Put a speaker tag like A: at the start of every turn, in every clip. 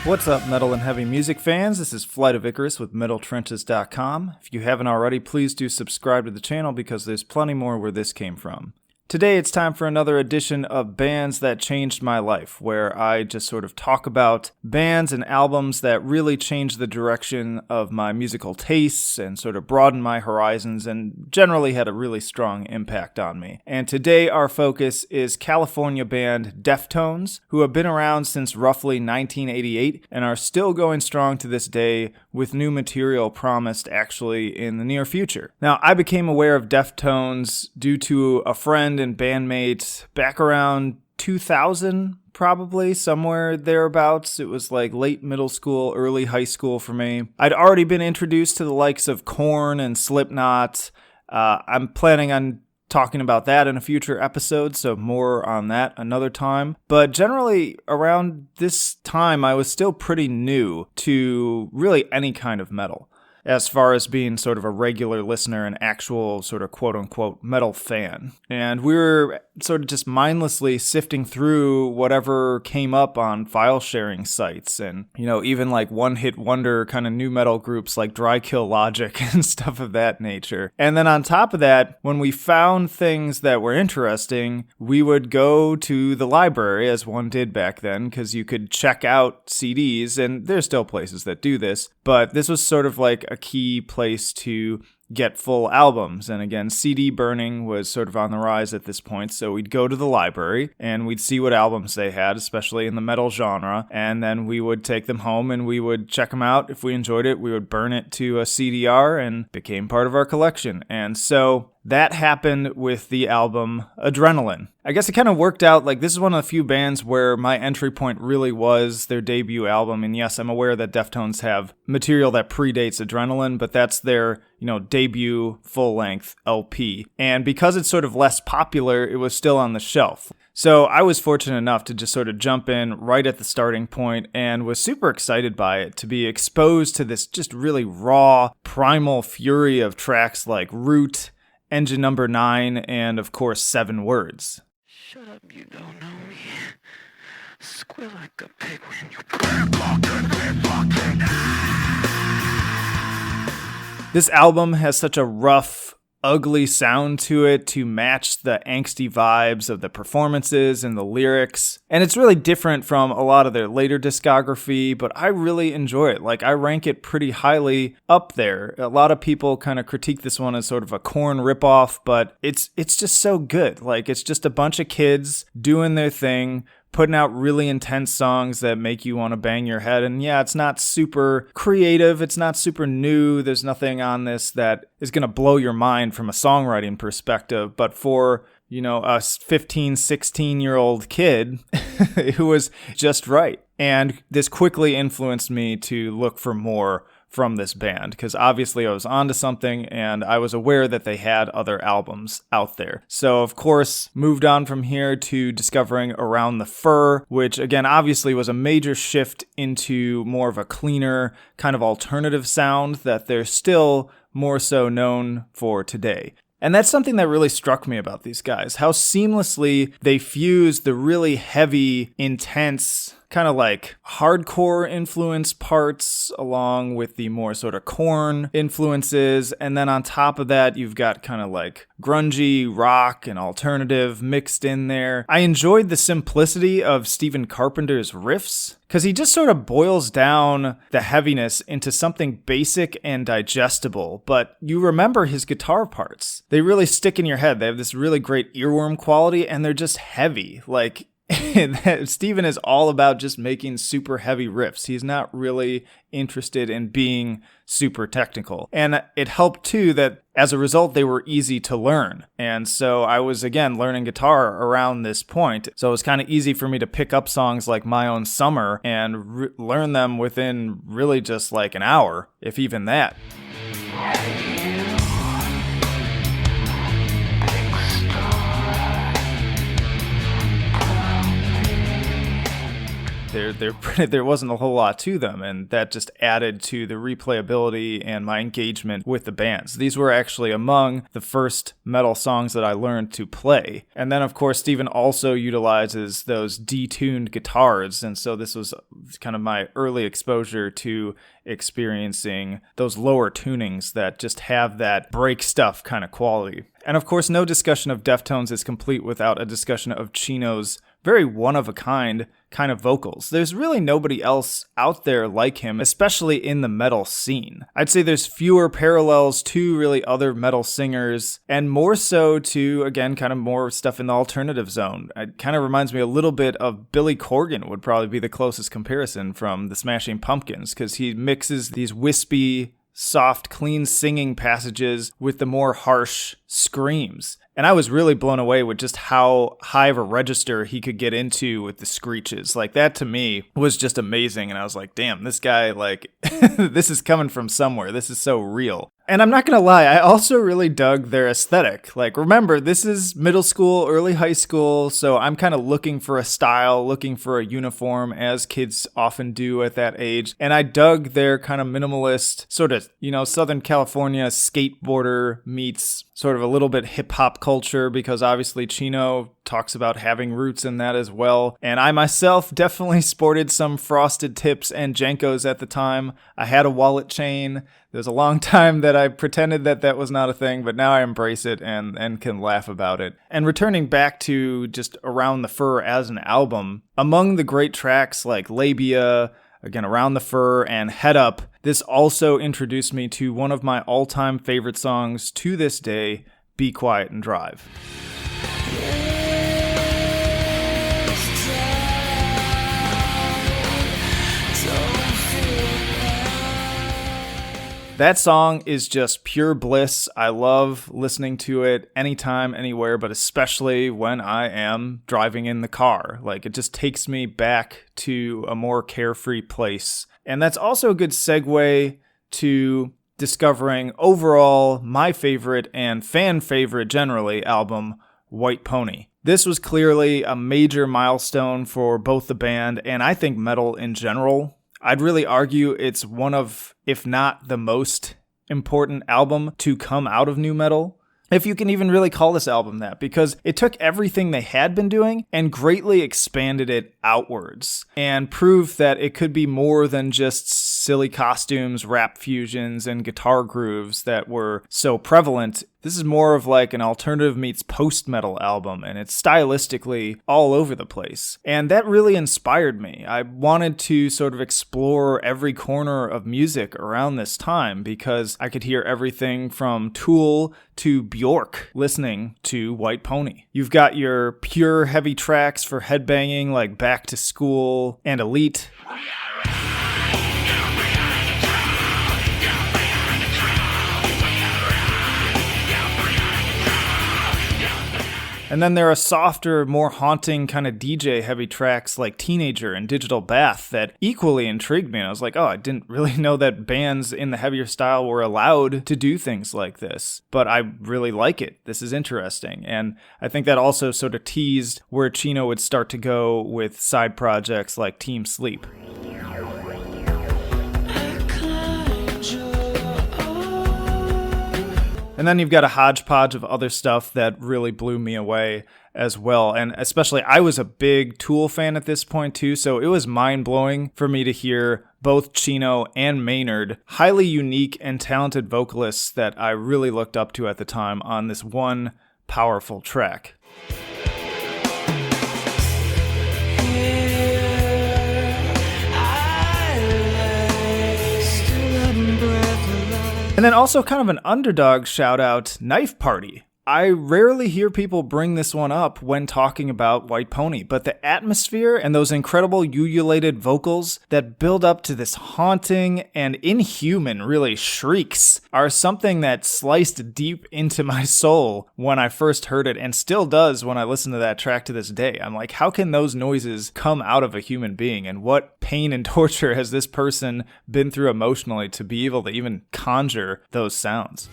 A: What's up, metal and heavy music fans? This is FlightOfIcarus with MetalTrenches.com. If you haven't already, please do subscribe to the channel because there's plenty more where this came from. Today it's time for another edition of Bands That Changed My Life, where I just sort of talk about bands and albums that really changed the direction of my musical tastes and sort of broadened my horizons and generally had a really strong impact on me. And today our focus is California band Deftones, who have been around since roughly 1988 and are still going strong to this day with new material promised actually in the near future. Now, I became aware of Deftones due to a friend and bandmate back around 2000, probably, somewhere thereabouts. It was like late middle school, early high school for me. I'd already been introduced to the likes of Korn and Slipknot. I'm planning on talking about that in a future episode, so more on that another time. But generally, around this time, I was still pretty new to really any kind of metal, as far as being sort of a regular listener, an actual sort of quote-unquote metal fan. And we were sort of just mindlessly sifting through whatever came up on file-sharing sites and, even like one-hit wonder kind of new metal groups like Dry Kill Logic and stuff of that nature. And then on top of that, when we found things that were interesting, we would go to the library, as one did back then, because you could check out CDs, and there's still places that do this, but this was sort of like a key place to get full albums. And again, CD burning was sort of on the rise at this point, so we'd go to the library and we'd see what albums they had, especially in the metal genre, and then we would take them home and we would check them out. If we enjoyed it, we would burn it to a CDR and became part of our collection. And so that happened with the album Adrenaline. I guess it kind of worked out, like this is one of the few bands where my entry point really was their debut album. And yes, I'm aware that Deftones have material that predates Adrenaline, but that's their, debut full-length LP. And because it's sort of less popular, it was still on the shelf. So I was fortunate enough to just sort of jump in right at the starting point and was super excited by it, to be exposed to this just really raw, primal fury of tracks like Root, Engine Number 9, and of course 7 Words.
B: Shut up, you don't know me. Squeal like a pig when you
A: This album has such a rough, ugly sound to it to match the angsty vibes of the performances and the lyrics. And it's really different from a lot of their later discography, but I really enjoy it. Like, I rank it pretty highly up there. A lot of people kind of critique this one as sort of a Korn ripoff, but it's just so good. Like, it's just a bunch of kids doing their thing, putting out really intense songs that make you want to bang your head. And yeah, it's not super creative. It's not super new. There's nothing on this that is going to blow your mind from a songwriting perspective. But for, a 15, 16-year-old kid, it was just right. And this quickly influenced me to look for more from this band, because obviously I was onto something and I was aware that they had other albums out there. So of course, moved on from here to discovering Around the Fur, which again obviously was a major shift into more of a cleaner kind of alternative sound that they're still more so known for today. And that's something that really struck me about these guys, how seamlessly they fuse the really heavy, intense, kind of like hardcore influence parts along with the more sort of Korn influences. And then on top of that, you've got kind of like grungy rock and alternative mixed in there. I enjoyed the simplicity of Stephen Carpenter's riffs, because he just sort of boils down the heaviness into something basic and digestible, but you remember his guitar parts. They really stick in your head. They have this really great earworm quality, and they're just heavy. Like, Steven is all about just making super heavy riffs. He's not really interested in being super technical. And it helped too that as a result, they were easy to learn. And so I was, again, learning guitar around this point. So it was kind of easy for me to pick up songs like My Own Summer and learn them within really just like an hour, if even that. there wasn't a whole lot to them, and that just added to the replayability and my engagement with the bands. These were actually among the first metal songs that I learned to play. And then, of course, Steven also utilizes those detuned guitars, and so this was kind of my early exposure to experiencing those lower tunings that just have that break stuff kind of quality. And of course, no discussion of Deftones is complete without a discussion of Chino's very one-of-a-kind kind of vocals. There's really nobody else out there like him, especially in the metal scene. I'd say there's fewer parallels to really other metal singers, and more so to, again, kind of more stuff in the alternative zone. It kind of reminds me a little bit of Billy Corgan would probably be the closest comparison from the Smashing Pumpkins, because he mixes these wispy, soft, clean singing passages with the more harsh screams. And I was really blown away with just how high of a register he could get into with the screeches. Like, that to me was just amazing. And I was like, damn, this guy, like, this is coming from somewhere. This is so real. And I'm not going to lie, I also really dug their aesthetic. Like, remember, this is middle school, early high school, so I'm kind of looking for a style, looking for a uniform, as kids often do at that age. And I dug their kind of minimalist, sort of, Southern California skateboarder meets sort of a little bit hip-hop culture, because obviously Chino talks about having roots in that as well. And I myself definitely sported some frosted tips and Jenkos at the time. I had a wallet chain. There's a long time that I pretended that was not a thing, but now I embrace it and can laugh about it. And returning back to just Around the Fur as an album, among the great tracks like Labia, again, Around the Fur, and Head Up, this also introduced me to one of my all-time favorite songs to this day, Be Quiet and Drive. That song is just pure bliss. I love listening to it anytime, anywhere, but especially when I am driving in the car. Like, it just takes me back to a more carefree place. And that's also a good segue to discovering overall my favorite and fan favorite generally album, White Pony. This was clearly a major milestone for both the band and I think metal in general. I'd really argue it's one of, if not the most important album to come out of nu metal. If you can even really call this album that, because it took everything they had been doing and greatly expanded it outwards and proved that it could be more than just silly costumes, rap fusions, and guitar grooves that were so prevalent. This is more of like an alternative meets post-metal album, and it's stylistically all over the place. And that really inspired me. I wanted to sort of explore every corner of music around this time because I could hear everything from Tool to Bjork listening to White Pony. You've got your pure heavy tracks for headbanging like Back to School and Elite. And then there are softer, more haunting kind of DJ heavy tracks like Teenager and Digital Bath that equally intrigued me. And I was like, oh, I didn't really know that bands in the heavier style were allowed to do things like this. But I really like it. This is interesting. And I think that also sort of teased where Chino would start to go with side projects like Team Sleep. And then you've got a hodgepodge of other stuff that really blew me away as well. And especially, I was a big Tool fan at this point too, so it was mind-blowing for me to hear both Chino and Maynard, highly unique and talented vocalists that I really looked up to at the time, on this one powerful track. And then also kind of an underdog shout out, Knife Party. I rarely hear people bring this one up when talking about White Pony, but the atmosphere and those incredible ululated vocals that build up to this haunting and inhuman, really, shrieks are something that sliced deep into my soul when I first heard it, and still does when I listen to that track to this day. I'm like, how can those noises come out of a human being? And what pain and torture has this person been through emotionally to be able to even conjure those sounds?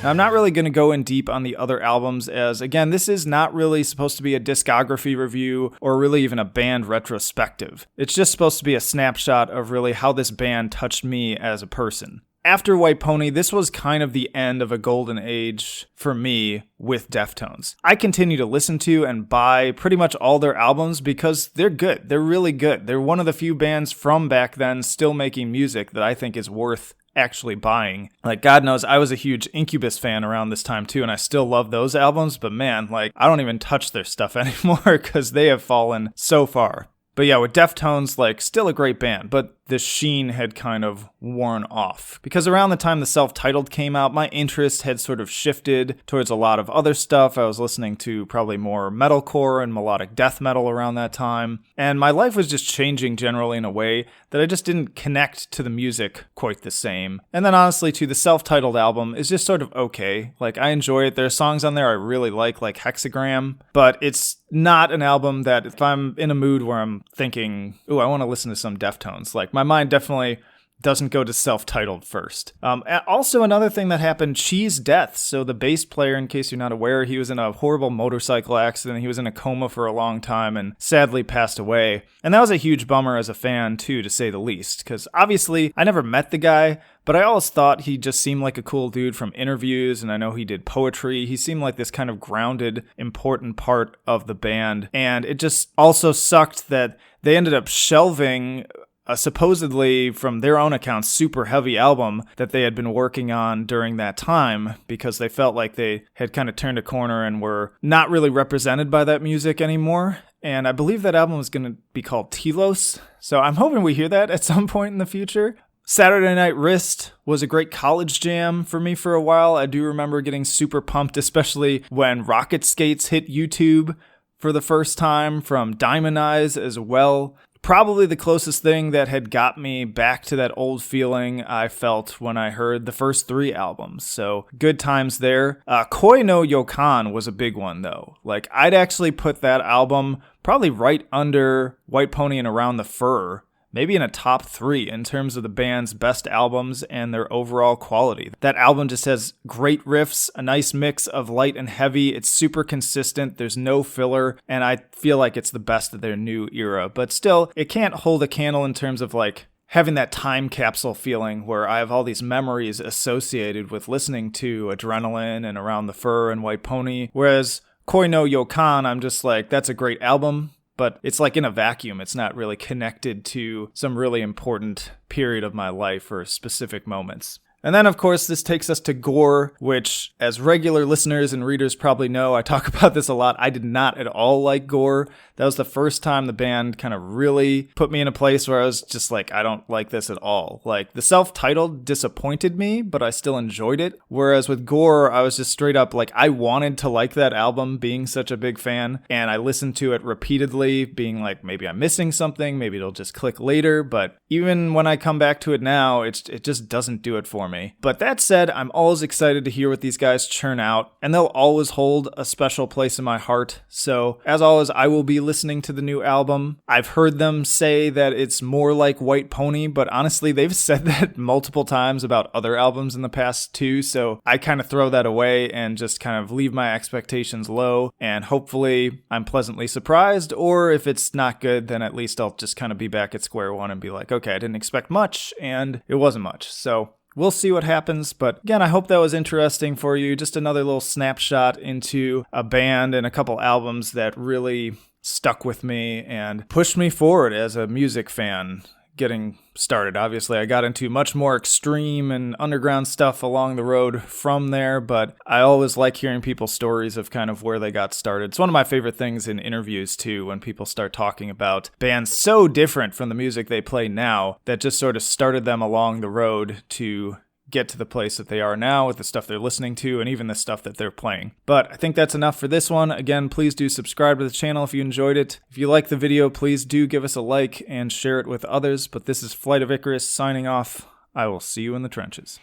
A: Now, I'm not really going to go in deep on the other albums as, again, this is not really supposed to be a discography review or really even a band retrospective. It's just supposed to be a snapshot of really how this band touched me as a person. After White Pony, this was kind of the end of a golden age for me with Deftones. I continue to listen to and buy pretty much all their albums because they're good. They're really good. They're one of the few bands from back then still making music that I think is worth actually buying. Like, God knows, I was a huge Incubus fan around this time too, and I still love those albums, but man, like, I don't even touch their stuff anymore because they have fallen so far. But yeah, with Deftones, like, still a great band, but the sheen had kind of worn off. Because around the time the self-titled came out, my interest had sort of shifted towards a lot of other stuff. I was listening to probably more metalcore and melodic death metal around that time. And my life was just changing generally in a way that I just didn't connect to the music quite the same. And then honestly, too, the self-titled album is just sort of okay. Like, I enjoy it. There are songs on there I really like Hexagram, but it's not an album that if I'm in a mood where I'm thinking, ooh, I want to listen to some Deftones, like, my mind definitely doesn't go to self-titled first. Also, another thing that happened, Cheese death. So the bass player, in case you're not aware, he was in a horrible motorcycle accident. He was in a coma for a long time and sadly passed away. And that was a huge bummer as a fan, too, to say the least. Because obviously, I never met the guy, but I always thought he just seemed like a cool dude from interviews, and I know he did poetry. He seemed like this kind of grounded, important part of the band. And it just also sucked that they ended up shelving supposedly, from their own accounts, super heavy album that they had been working on during that time because they felt like they had kind of turned a corner and were not really represented by that music anymore. And I believe that album was going to be called Telos. So I'm hoping we hear that at some point in the future. Saturday Night Wrist was a great college jam for me for a while. I do remember getting super pumped, especially when Rocket Skates hit YouTube for the first time, from Diamond Eyes as well. Probably the closest thing that had got me back to that old feeling I felt when I heard the first 3 albums. So good times there. Koi no Yokan was a big one though. Like, I'd actually put that album probably right under White Pony and Around the Fur, maybe in a top 3 in terms of the band's best albums and their overall quality. That album just has great riffs, a nice mix of light and heavy. It's super consistent. There's no filler, and I feel like it's the best of their new era. But still, it can't hold a candle in terms of like having that time capsule feeling where I have all these memories associated with listening to Adrenaline and Around the Fur and White Pony. Whereas Koi no Yokan, I'm just like, that's a great album, but it's like in a vacuum. It's not really connected to some really important period of my life or specific moments. And then, of course, this takes us to Gore, which, as regular listeners and readers probably know, I talk about this a lot. I did not at all like Gore. That was the first time the band kind of really put me in a place where I was just like, I don't like this at all. Like, the self-titled disappointed me, but I still enjoyed it. Whereas with Gore, I was just straight up like, I wanted to like that album, being such a big fan. And I listened to it repeatedly, being like, maybe I'm missing something, maybe it'll just click later. But even when I come back to it now, it just doesn't do it for me. But that said, I'm always excited to hear what these guys churn out, and they'll always hold a special place in my heart. So, as always, I will be listening to the new album. I've heard them say that it's more like White Pony, but honestly, they've said that multiple times about other albums in the past too, so I kind of throw that away and just kind of leave my expectations low, and hopefully I'm pleasantly surprised, or if it's not good, then at least I'll just kind of be back at square one and be like, okay, I didn't expect much, and it wasn't much. So we'll see what happens, but again, I hope that was interesting for you. Just another little snapshot into a band and a couple albums that really stuck with me and pushed me forward as a music fan getting started. Obviously, I got into much more extreme and underground stuff along the road from there, but I always like hearing people's stories of kind of where they got started. It's one of my favorite things in interviews too, when people start talking about bands so different from the music they play now that just sort of started them along the road to get to the place that they are now with the stuff they're listening to and even the stuff that they're playing. But I think that's enough for this one. Again, please do subscribe to the channel if you enjoyed it. If you like the video, please do give us a like and share it with others. But this is Flight of Icarus signing off. I will see you in the trenches.